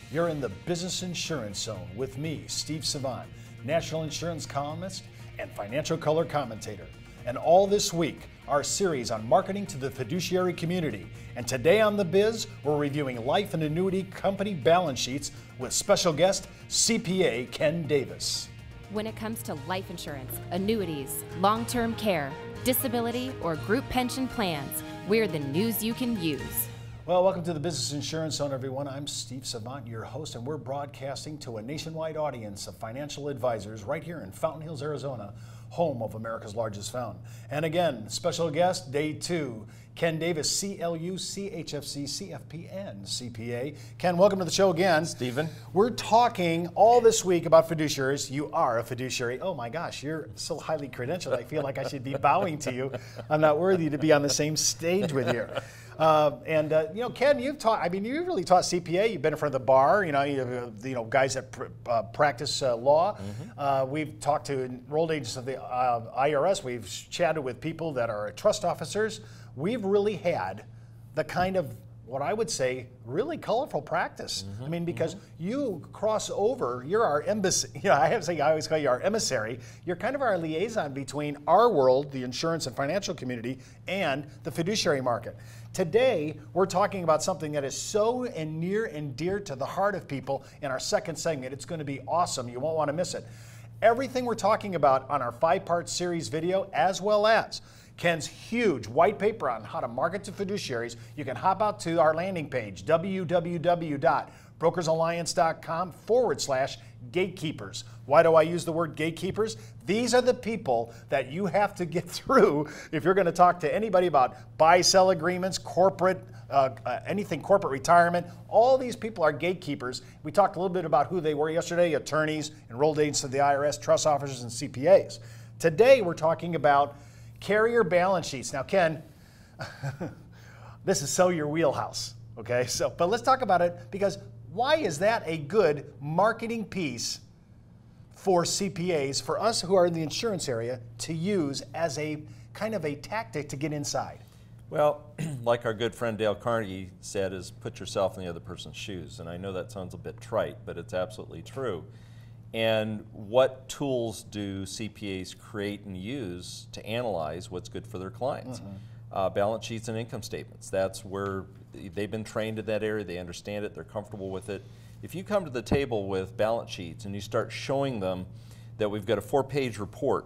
You're in the Business Insurance Zone with me, Steve Savant, National Insurance columnist and financial color commentator. And all this week, our series on marketing to the fiduciary community. And today on The Biz, we're reviewing life and annuity company balance sheets with special guest CPA Ken Davis. When it comes to life insurance, annuities, long-term care, disability, or group pension plans, we're the news you can use. Well, welcome to the Business Insurance Zone, everyone. I'm Steve Savant, your host, and we're broadcasting to a nationwide audience of financial advisors right here in Fountain Hills, Arizona, home of America's largest fountain. And again, special guest, day two, Ken Davis, CLU, CHFC, CFP, CPA. Ken, welcome to the show again. Stephen. We're talking all this week about fiduciaries. You are a fiduciary. Oh my gosh, you're so highly credentialed. I feel like I should be bowing to you. I'm not worthy to be on the same stage with you. You know, Ken, you've taught. I mean, you really taught CPA. You've been in front of the bar. You know, guys that practice law. Mm-hmm. We've talked to enrolled agents of the IRS. We've chatted with people that are trust officers. We've really had the kind of what I would say really colorful practice. Mm-hmm. I mean, because you cross over. You're our embassy. You know, I always call you our emissary. You're kind of our liaison between our world, the insurance and financial community, and the fiduciary market. Today, we're talking about something that is so near and dear to the heart of people in our second segment. It's going to be awesome. You won't want to miss it. Everything we're talking about on our 5-part series video, as well as Ken's huge white paper on how to market to fiduciaries, you can hop out to our landing page, www.brokersalliance.com/gatekeepers. Why do I use the word gatekeepers? These are the people that you have to get through if you're going to talk to anybody about buy-sell agreements, corporate, anything corporate retirement. All these people are gatekeepers. We talked a little bit about who they were yesterday: attorneys, enrolled agents of the IRS, trust officers, and CPAs. Today, we're talking about carrier balance sheets. Now, Ken, this is so your wheelhouse, okay? But let's talk about it, because why is that a good marketing piece for CPAs, for us who are in the insurance area, to use as a kind of a tactic to get inside? Well, like our good friend Dale Carnegie said, is put yourself in the other person's shoes. And I know that sounds a bit trite, but it's absolutely true. And what tools do CPAs create and use to analyze what's good for their clients? Mm-hmm. Balance sheets and income statements. That's where they've been trained in that area. They understand it. They're comfortable with it. If you come to the table with balance sheets and you start showing them that we've got a 4-page report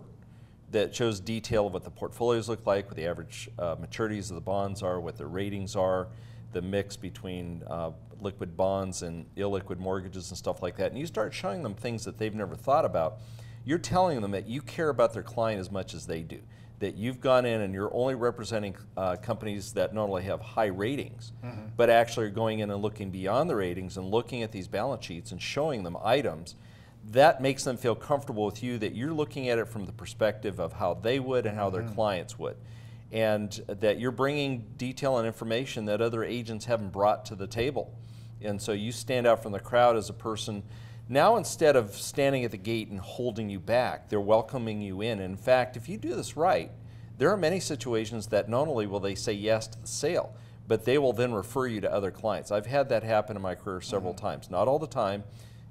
that shows detail of what the portfolios look like, what the average maturities of the bonds are, what their ratings are, the mix between liquid bonds and illiquid mortgages and stuff like that, and you start showing them things that they've never thought about, you're telling them that you care about their client as much as they do, that you've gone in and you're only representing companies that not only have high ratings, mm-hmm. but actually are going in and looking beyond the ratings and looking at these balance sheets and showing them items that makes them feel comfortable with you, that you're looking at it from the perspective of how they would and how their mm-hmm. clients would. And that you're bringing detail and information that other agents haven't brought to the table. And so you stand out from the crowd as a person. Now, instead of standing at the gate and holding you back, they're welcoming you in. In fact, if you do this right, there are many situations that not only will they say yes to the sale, but they will then refer you to other clients. I've had that happen in my career several mm-hmm. times. Not all the time,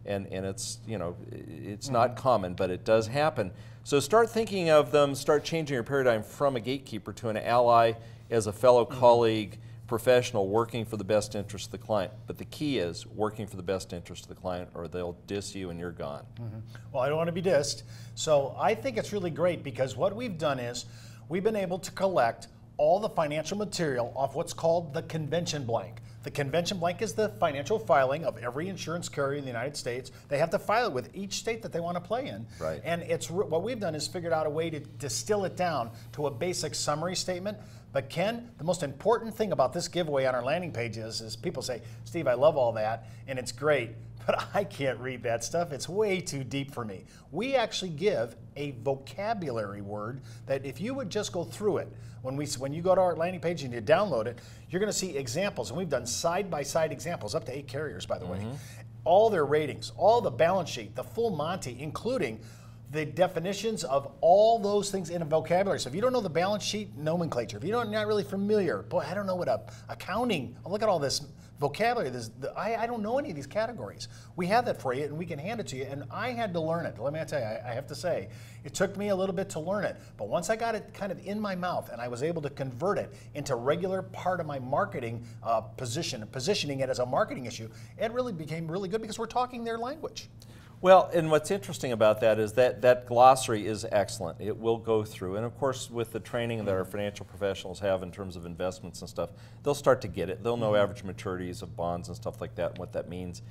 and it's, you know, it's mm-hmm. not common, but it does happen. So start thinking of them, start changing your paradigm from a gatekeeper to an ally, as a fellow mm-hmm. colleague, professional working for the best interest of the client. But the key is working for the best interest of the client, or they'll diss you and you're gone. Mm-hmm. Well, I don't want to be dissed. So I think it's really great, because what we've done is we've been able to collect all the financial material off what's called the convention blank. The convention blank is the financial filing of every insurance carrier in the United States. They have to file it with each state that they want to play in. Right. And it's what we've done is figured out a way to distill it down to a basic summary statement. But Ken, the most important thing about this giveaway on our landing page is people say, Steve, I love all that, and it's great, but I can't read that stuff. It's way too deep for me. We actually give a vocabulary word that if you would just go through it, when you go to our landing page and you download it, you're going to see examples, and we've done side-by-side examples, up to 8 carriers, by the way. All their ratings, all the balance sheet, the full Monty, including the definitions of all those things in a vocabulary. So if you don't know the balance sheet nomenclature, if you're not really familiar, boy, I don't know what accounting, look at all this vocabulary. I don't know any of these categories. We have that for you, and we can hand it to you, and I had to learn it. Let me tell you, I have to say, it took me a little bit to learn it, but once I got it kind of in my mouth and I was able to convert it into a regular part of my marketing positioning it as a marketing issue, it really became really good because we're talking their language. Well, and what's interesting about that is that glossary is excellent. It will go through, and of course with the training that our financial professionals have in terms of investments and stuff, they'll start to get it. They'll know average maturities of bonds and stuff like that and what that means.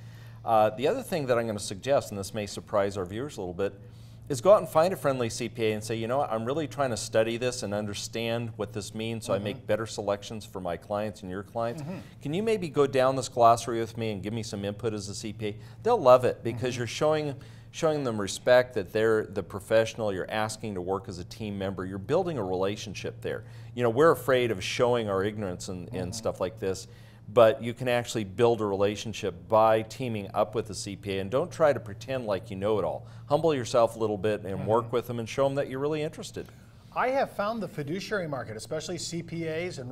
The other thing that I'm going to suggest, and this may surprise our viewers a little bit, is go out and find a friendly CPA and say, you know what, I'm really trying to study this and understand what this means so I make better selections for my clients and your clients. Can you maybe go down this glossary with me and give me some input as a CPA? They'll love it because you're showing them respect, that they're the professional, you're asking to work as a team member, you're building a relationship there. You know, we're afraid of showing our ignorance and stuff like this, but you can actually build a relationship by teaming up with a CPA, and don't try to pretend like you know it all. Humble yourself a little bit and work with them and show them that you're really interested. I have found the fiduciary market, especially CPAs and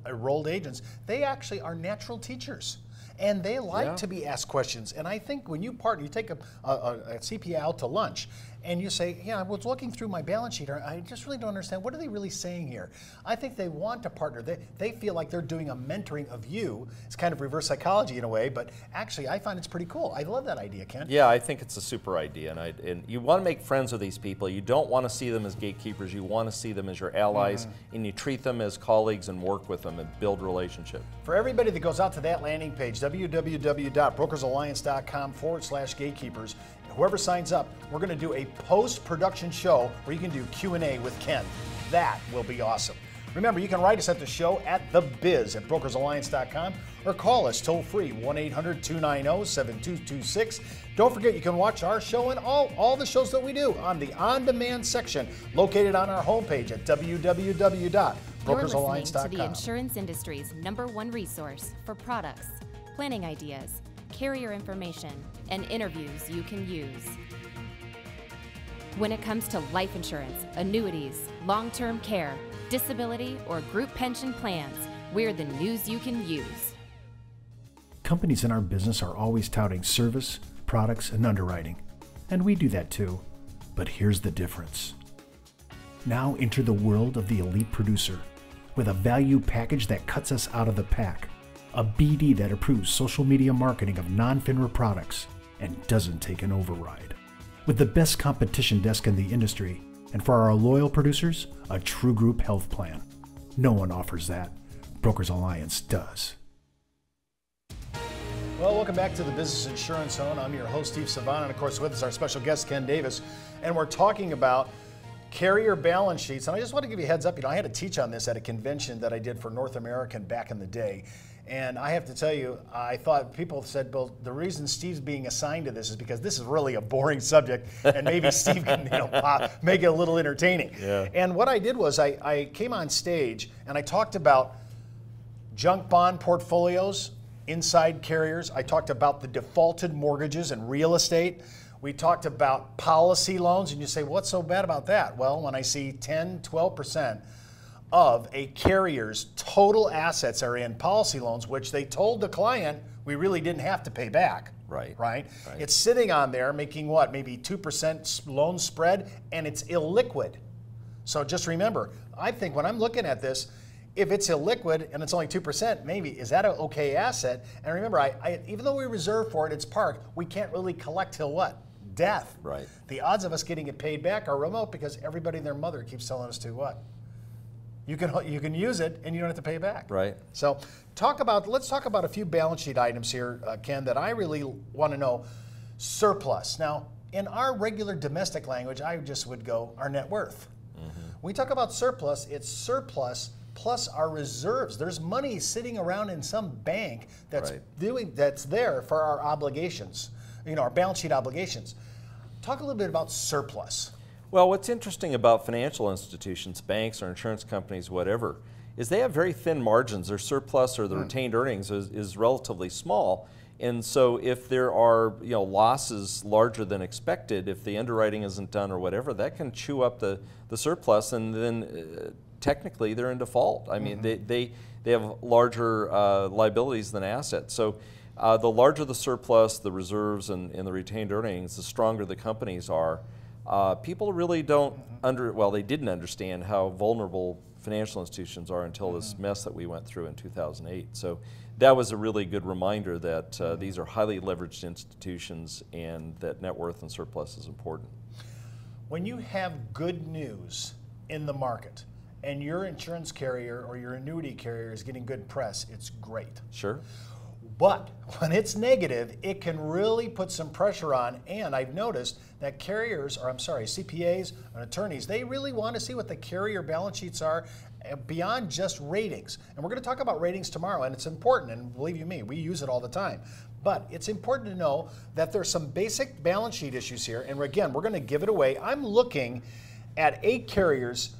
enrolled agents, they actually are natural teachers. And they like to be asked questions. And I think when you partner, you take a CPA out to lunch, and you say, yeah, I was looking through my balance sheet, I just really don't understand, what are they really saying here? I think they want to partner. They feel like they're doing a mentoring of you. It's kind of reverse psychology in a way, but actually I find it's pretty cool. I love that idea, Ken. Yeah, I think it's a super idea, and you want to make friends with these people. You don't want to see them as gatekeepers. You want to see them as your allies, and you treat them as colleagues and work with them and build relationship. For everybody that goes out to that landing page, www.brokersalliance.com/gatekeepers, whoever signs up, we're going to do a post-production show where you can do Q&A with Ken. That will be awesome. Remember, you can write us at the show at thebiz@brokersalliance.com or call us toll-free 1-800-290-7226. Don't forget, you can watch our show and all the shows that we do on the on-demand section located on our homepage at www.brokersalliance.com. You're listening to the insurance industry's #1 resource for products, planning ideas, carrier information, and interviews you can use. When it comes to life insurance, annuities, long-term care, disability, or group pension plans, we're the news you can use. Companies in our business are always touting service, products, and underwriting, and we do that too. But here's the difference. Now enter the world of the elite producer with a value package that cuts us out of the pack. A BD that approves social media marketing of non-FINRA products and doesn't take an override. With the best competition desk in the industry, and for our loyal producers, a true group health plan. No one offers that. Brokers Alliance does. Well, welcome back to the Business Insurance Zone. I'm your host, Steve Savant, and of course with us our special guest, Ken Davis, and we're talking about carrier balance sheets. And I just want to give you a heads up, I had to teach on this at a convention that I did for North American back in the day. And I have to tell you, I thought people said, well, the reason Steve's being assigned to this is because this is really a boring subject, and maybe Steve can make it a little entertaining. Yeah. And what I did was I came on stage and I talked about junk bond portfolios inside carriers. I talked about the defaulted mortgages and real estate. We talked about policy loans, and you say, what's so bad about that? Well, when I see 10, 12% of a carrier's total assets are in policy loans, which they told the client we really didn't have to pay back. Right? It's sitting on there making what, maybe 2% loan spread, and it's illiquid. So just remember, I think when I'm looking at this, if it's illiquid and it's only 2%, maybe, is that an okay asset? And remember, even though we reserve for it, it's parked, we can't really collect till what? Death. Right. The odds of us getting it paid back are remote because everybody and their mother keeps telling us to what? You can use it and you don't have to pay back. Right. So let's talk about a few balance sheet items here, Ken, that I really want to know. Surplus. Now, in our regular domestic language, I just would go our net worth. When we talk about surplus, it's surplus plus our reserves. There's money sitting around in some bank that's there for our obligations, our balance sheet obligations. Talk a little bit about surplus. Well, what's interesting about financial institutions, banks or insurance companies, whatever, is they have very thin margins. Their surplus or the retained earnings is relatively small. And so if there are losses larger than expected, if the underwriting isn't done or whatever, that can chew up the surplus and then technically they're in default. I mean, they have larger liabilities than assets. So the larger the surplus, the reserves, and the retained earnings, the stronger the companies are. People really don't they didn't understand how vulnerable financial institutions are until this mess that we went through in 2008. So that was a really good reminder that these are highly leveraged institutions and that net worth and surplus is important. When you have good news in the market and your insurance carrier or your annuity carrier is getting good press, it's great. Sure. But when it's negative, it can really put some pressure on, and I've noticed that CPAs and attorneys, they really want to see what the carrier balance sheets are beyond just ratings. And we're going to talk about ratings tomorrow, and it's important, and believe you me, we use it all the time. But it's important to know that there's some basic balance sheet issues here, and again, we're going to give it away. I'm looking at 8 carriers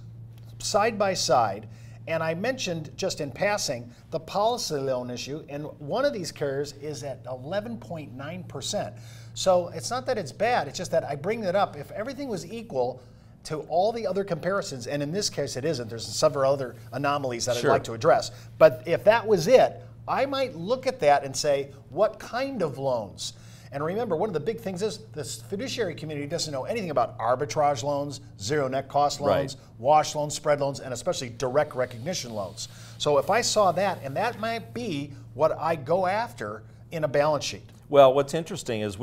side by side, and I mentioned just in passing the policy loan issue, and one of these carriers is at 11.9%. So it's not that it's bad, it's just that I bring that up. If everything was equal to all the other comparisons, and in this case it isn't, there's several other anomalies that I'd like to address. But if that was it, I might look at that and say, what kind of loans? And remember, one of the big things is this fiduciary community doesn't know anything about arbitrage loans, zero net cost loans, wash loans, spread loans, and especially direct recognition loans. So if I saw that, and that might be what I go after in a balance sheet. Well, what's interesting is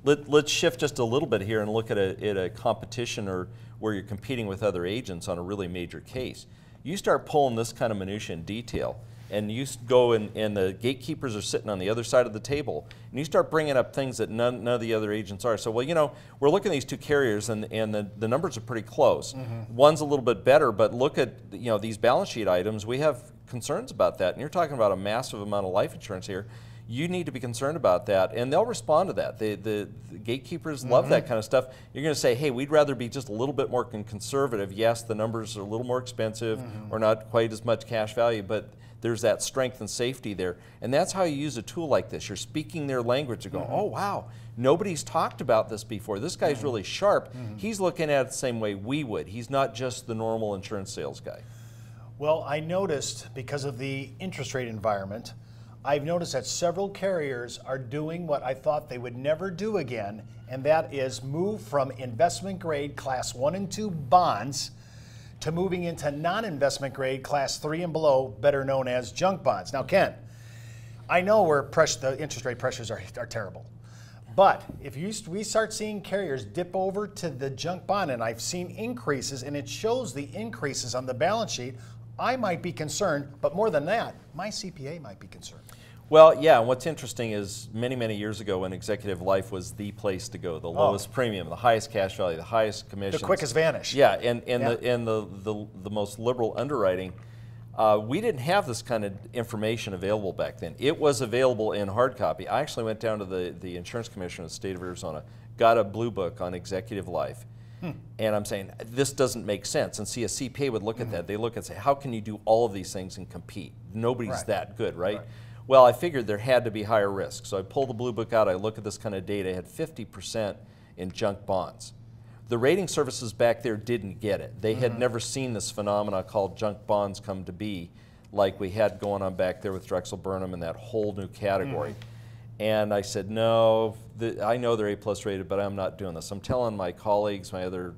let's shift just a little bit here and look at a competition or where you're competing with other agents on a really major case. You start pulling this kind of minutia in detail, and you go and the gatekeepers are sitting on the other side of the table, and you start bringing up things that none of the other agents are. So, well, you know, we're looking at these 2 carriers, and the numbers are pretty close. One's a little bit better, but look at, you know, these balance sheet items. We have concerns about that, and you're talking about a massive amount of life insurance here. You need to be concerned about that, and they'll respond to that. The gatekeepers love that kind of stuff. You're going to say, hey, we'd rather be just a little bit more conservative. Yes, the numbers are a little more expensive or not quite as much cash value, but there's that strength and safety there. And that's how you use a tool like this. You're speaking their language. You go, oh, wow, nobody's talked about this before. This guy's really sharp. He's looking at it the same way we would. He's not just the normal insurance sales guy. Well, I noticed because of the interest rate environment, I've noticed that several carriers are doing what I thought they would never do again, and that is move from investment grade class 1 and 2 bonds to moving into non-investment grade class 3 and below, better known as junk bonds. Now, Ken, I know where the interest rate pressures are terrible, but if we start seeing carriers dip over to the junk bond, and I've seen increases, and it shows the increases on the balance sheet, I might be concerned, but more than that, my CPA might be concerned. Well, yeah, and what's interesting is many years ago when executive life was the place to go, the lowest premium, the highest cash value, the highest commission. The quickest vanish. Yeah, and the most liberal underwriting, we didn't have this kind of information available back then. It was available in hard copy. I actually went down to the insurance commissioner of the state of Arizona, got a blue book on executive life, and I'm saying, this doesn't make sense. And see, a CPA would look at that. They look and say, how can you do all of these things and compete? Nobody's that good, right? Well, I figured there had to be higher risk. So I pulled the blue book out, I look at this kind of data, I had 50% in junk bonds. The rating services back there didn't get it. They had never seen this phenomena called junk bonds come to be, like we had going on back there with Drexel Burnham and that whole new category. And I said, no, I know they're A+ rated, but I'm not doing this. I'm telling my colleagues, my other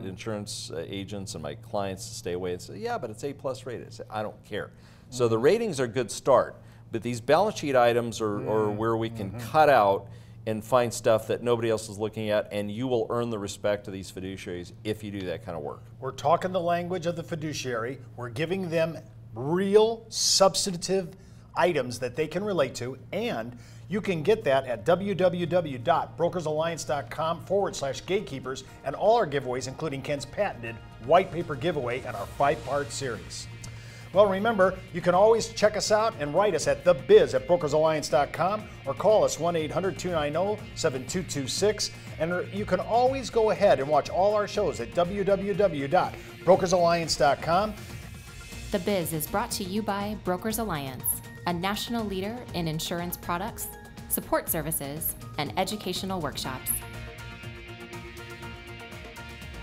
insurance agents and my clients to stay away and say, yeah, but it's A+ rated. I said, I don't care. So the ratings are a good start, but these balance sheet items are where we can cut out and find stuff that nobody else is looking at, and you will earn the respect of these fiduciaries if you do that kind of work. We're talking the language of the fiduciary. We're giving them real substantive items that they can relate to, and you can get that at www.brokersalliance.com/gatekeepers, and all our giveaways, including Ken's patented white paper giveaway and our 5-part series. Well, remember, you can always check us out and write us at thebiz@brokersalliance.com or call us 1-800-290-7226. And you can always go ahead and watch all our shows at www.brokersalliance.com. The Biz is brought to you by Brokers Alliance, a national leader in insurance products, support services, and educational workshops.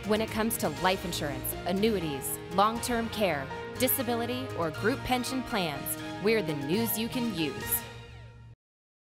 When it comes to life insurance, annuities, long-term care, disability, or group pension plans, we're the news you can use.